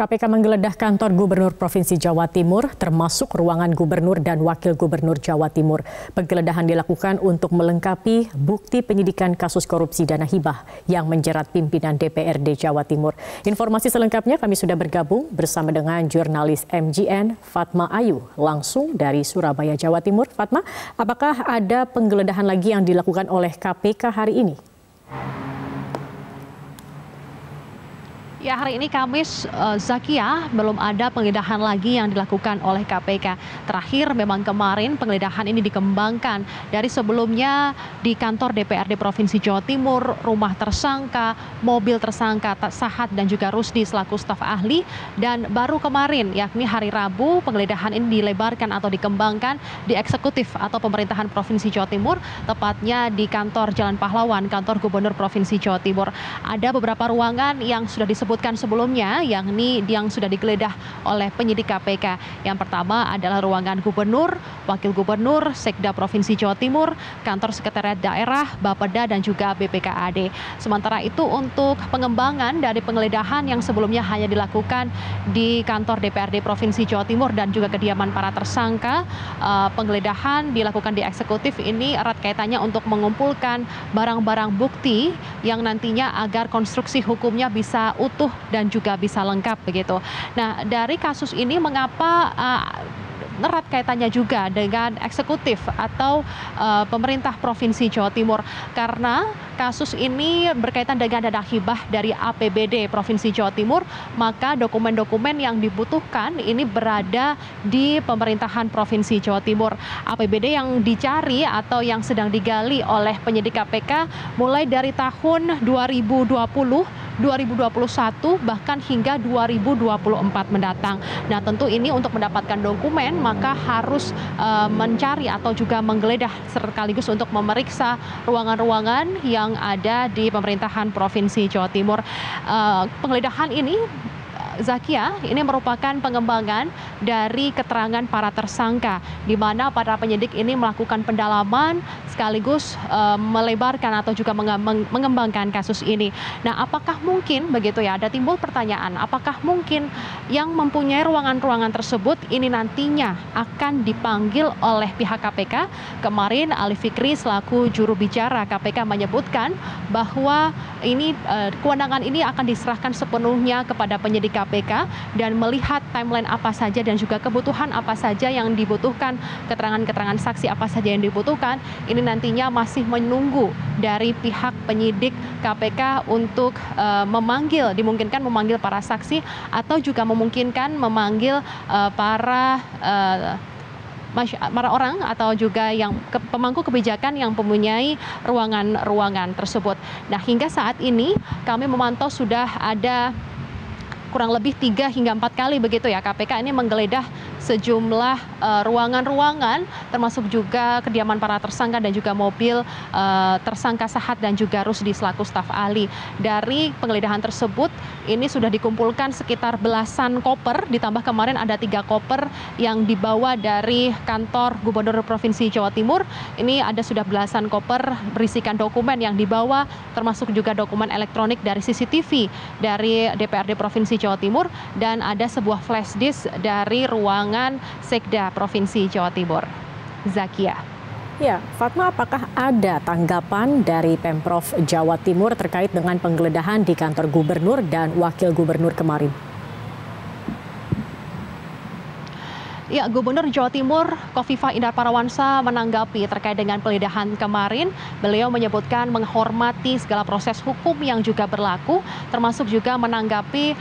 KPK menggeledah kantor Gubernur Provinsi Jawa Timur, termasuk ruangan Gubernur dan Wakil Gubernur Jawa Timur. Penggeledahan dilakukan untuk melengkapi bukti penyidikan kasus korupsi dana hibah yang menjerat pimpinan DPRD Jawa Timur. Informasi selengkapnya kami sudah bergabung bersama dengan jurnalis MGN Fatma Ayu, langsung dari Surabaya, Jawa Timur. Fatma, apakah ada penggeledahan lagi yang dilakukan oleh KPK hari ini? Ya, hari ini Kamis, Zakia, belum ada penggeledahan lagi yang dilakukan oleh KPK. Terakhir memang kemarin penggeledahan ini dikembangkan dari sebelumnya di kantor DPRD Provinsi Jawa Timur, rumah tersangka, mobil tersangka Sahat dan juga Rusdi selaku staf ahli. Dan baru kemarin, yakni hari Rabu, penggeledahan ini dilebarkan atau dikembangkan di eksekutif atau pemerintahan Provinsi Jawa Timur, tepatnya di kantor Jalan Pahlawan, kantor Gubernur Provinsi Jawa Timur. Ada beberapa ruangan yang sudah disebutkan sebelumnya, yakni yang sudah digeledah oleh penyidik KPK. Yang pertama adalah ruangan Gubernur, Wakil Gubernur, Sekda Provinsi Jawa Timur, Kantor Sekretariat Daerah, Bapeda, dan juga BPKAD. Sementara itu untuk pengembangan dari penggeledahan yang sebelumnya hanya dilakukan di kantor DPRD Provinsi Jawa Timur dan juga kediaman para tersangka, penggeledahan dilakukan di eksekutif ini erat kaitannya untuk mengumpulkan barang-barang bukti yang nantinya agar konstruksi hukumnya bisa utuh dan juga bisa lengkap begitu. Nah, dari kasus ini mengapa erat kaitannya juga dengan eksekutif atau pemerintah Provinsi Jawa Timur, karena kasus ini berkaitan dengan dana hibah dari APBD Provinsi Jawa Timur, maka dokumen-dokumen yang dibutuhkan ini berada di pemerintahan Provinsi Jawa Timur. APBD yang dicari atau yang sedang digali oleh penyidik KPK mulai dari tahun 2020, 2021 bahkan hingga 2024 mendatang. Nah, tentu ini untuk mendapatkan dokumen maka harus mencari atau juga menggeledah sekaligus untuk memeriksa ruangan-ruangan yang ada di pemerintahan Provinsi Jawa Timur. Penggeledahan ini, Zakia, ini merupakan pengembangan dari keterangan para tersangka, di mana para penyidik ini melakukan pendalaman sekaligus melebarkan atau juga mengembangkan kasus ini. Nah, apakah mungkin begitu ya, ada timbul pertanyaan, apakah mungkin yang mempunyai ruangan-ruangan tersebut ini nantinya akan dipanggil oleh pihak KPK? Kemarin Ali Fikri selaku juru bicara KPK menyebutkan bahwa ini kewenangan ini akan diserahkan sepenuhnya kepada penyidik KPK dan melihat timeline apa saja dan juga kebutuhan apa saja yang dibutuhkan, keterangan-keterangan saksi apa saja yang dibutuhkan, ini nantinya masih menunggu dari pihak penyidik KPK untuk dimungkinkan memanggil para saksi atau juga memungkinkan memanggil para orang atau juga yang pemangku kebijakan yang mempunyai ruangan-ruangan tersebut. Nah, hingga saat ini kami memantau sudah ada kurang lebih 3 hingga 4 kali begitu ya KPK ini menggeledah sejumlah ruangan-ruangan, termasuk juga kediaman para tersangka dan juga mobil tersangka Sahat dan juga Rusdi selaku staf ahli. Dari penggeledahan tersebut ini sudah dikumpulkan sekitar belasan koper, ditambah kemarin ada 3 koper yang dibawa dari kantor Gubernur Provinsi Jawa Timur. Ini ada sudah belasan koper berisikan dokumen yang dibawa, termasuk juga dokumen elektronik dari CCTV dari DPRD Provinsi Jawa Timur, dan ada sebuah flash disk dari ruangan Sekda Provinsi Jawa Timur. Zakia. Ya, Fatma, apakah ada tanggapan dari Pemprov Jawa Timur terkait dengan penggeledahan di kantor Gubernur dan Wakil Gubernur kemarin? Ya, Gubernur Jawa Timur Khofifah Indar Parawansa menanggapi terkait dengan penggeledahan kemarin. Beliau menyebutkan menghormati segala proses hukum yang juga berlaku, termasuk juga menanggapi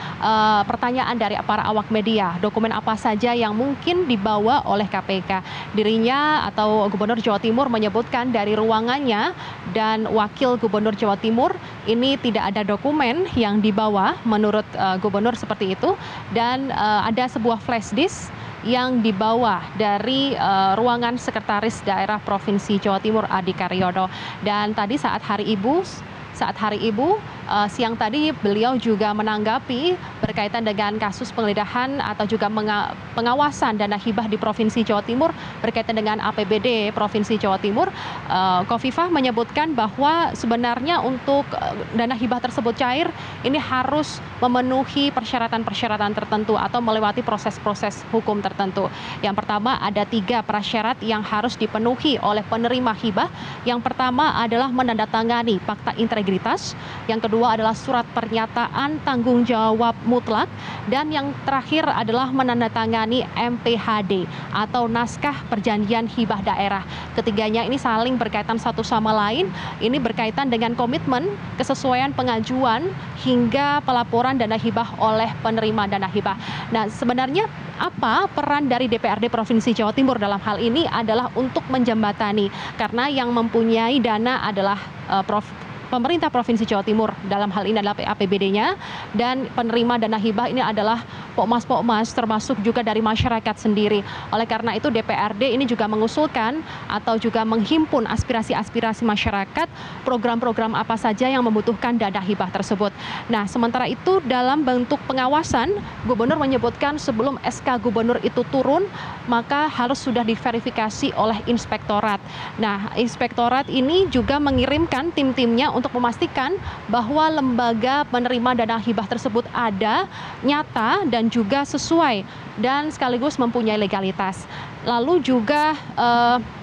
pertanyaan dari para awak media. Dokumen apa saja yang mungkin dibawa oleh KPK? Dirinya atau Gubernur Jawa Timur menyebutkan dari ruangannya dan Wakil Gubernur Jawa Timur ini tidak ada dokumen yang dibawa menurut Gubernur seperti itu, dan ada sebuah flash disk yang dibawa dari ruangan Sekretaris Daerah Provinsi Jawa Timur Adi Karyono. Dan tadi saat Hari Ibu siang tadi beliau juga menanggapi berkaitan dengan kasus penggeledahan atau juga pengawasan dana hibah di Provinsi Jawa Timur berkaitan dengan APBD Provinsi Jawa Timur. Khofifah menyebutkan bahwa sebenarnya untuk dana hibah tersebut cair ini harus memenuhi persyaratan-persyaratan tertentu atau melewati proses-proses hukum tertentu. Yang pertama, ada 3 prasyarat yang harus dipenuhi oleh penerima hibah. Yang pertama adalah menandatangani fakta integritas, yang kedua adalah surat pernyataan tanggung jawab mutlak, dan yang terakhir adalah menandatangani MPHD atau naskah perjanjian hibah daerah. Ketiganya ini saling berkaitan satu sama lain. Ini berkaitan dengan komitmen, kesesuaian pengajuan hingga pelaporan dana hibah oleh penerima dana hibah. Nah, sebenarnya apa peran dari DPRD Provinsi Jawa Timur dalam hal ini adalah untuk menjembatani, karena yang mempunyai dana adalah pemerintah Provinsi Jawa Timur, dalam hal ini adalah APBD-nya, dan penerima dana hibah ini adalah pokmas-pokmas, termasuk juga dari masyarakat sendiri. Oleh karena itu DPRD ini juga mengusulkan atau juga menghimpun aspirasi-aspirasi masyarakat, program-program apa saja yang membutuhkan dana hibah tersebut. Nah, sementara itu dalam bentuk pengawasan, Gubernur menyebutkan sebelum SK Gubernur itu turun, maka harus sudah diverifikasi oleh Inspektorat. Nah, Inspektorat ini juga mengirimkan tim-timnya untuk memastikan bahwa lembaga penerima dana hibah tersebut ada, nyata, dan juga sesuai, dan sekaligus mempunyai legalitas. Lalu juga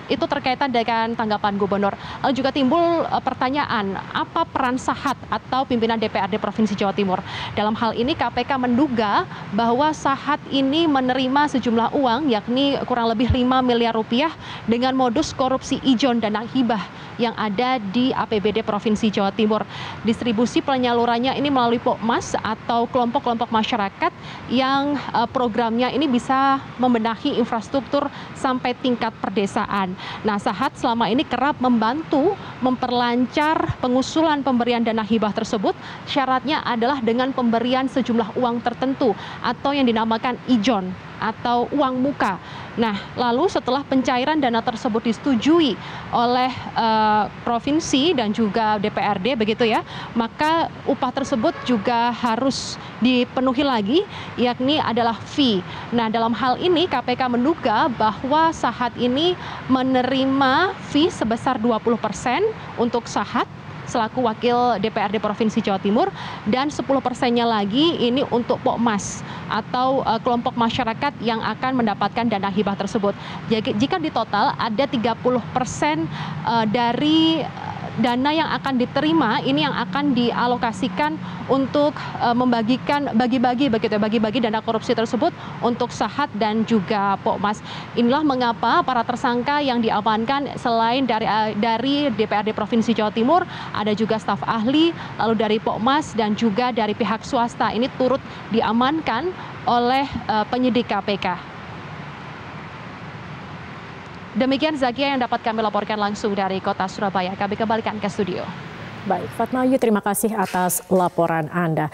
itu terkaitan dengan tanggapan Gubernur. Lalu juga timbul pertanyaan, apa peran Sahat atau pimpinan DPRD Provinsi Jawa Timur? Dalam hal ini KPK menduga bahwa Sahat ini menerima sejumlah uang, yakni kurang lebih 5 miliar rupiah dengan modus korupsi ijon dana hibah yang ada di APBD Provinsi Jawa Timur. Distribusi penyalurannya ini melalui Pokmas atau kelompok-kelompok masyarakat yang programnya ini bisa membenahi infrastruktur sampai tingkat perdesaan. Nah, Sahat selama ini kerap membantu memperlancar pengusulan pemberian dana hibah tersebut. Syaratnya adalah dengan pemberian sejumlah uang tertentu atau yang dinamakan ijon atau uang muka. Nah, lalu setelah pencairan dana tersebut disetujui oleh provinsi dan juga DPRD begitu ya, maka upah tersebut juga harus dipenuhi lagi, yakni adalah fee. Nah, dalam hal ini KPK menduga bahwa Sahat ini menerima fee sebesar 20% untuk Sahat selaku wakil DPRD Provinsi Jawa Timur, dan 10%-nya lagi ini untuk Pokmas atau kelompok masyarakat yang akan mendapatkan dana hibah tersebut. Jadi jika di total ada 30% dari dana yang akan diterima ini yang akan dialokasikan untuk membagikan bagi-bagi dana korupsi tersebut untuk Sahat dan juga Pokmas. Inilah mengapa para tersangka yang diamankan selain dari DPRD Provinsi Jawa Timur, ada juga staf ahli, lalu dari Pokmas dan juga dari pihak swasta ini turut diamankan oleh penyidik KPK. Demikian Zakia yang dapat kami laporkan langsung dari Kota Surabaya. Kami kembalikan ke studio. Baik, Fatma Ayu, terima kasih atas laporan Anda.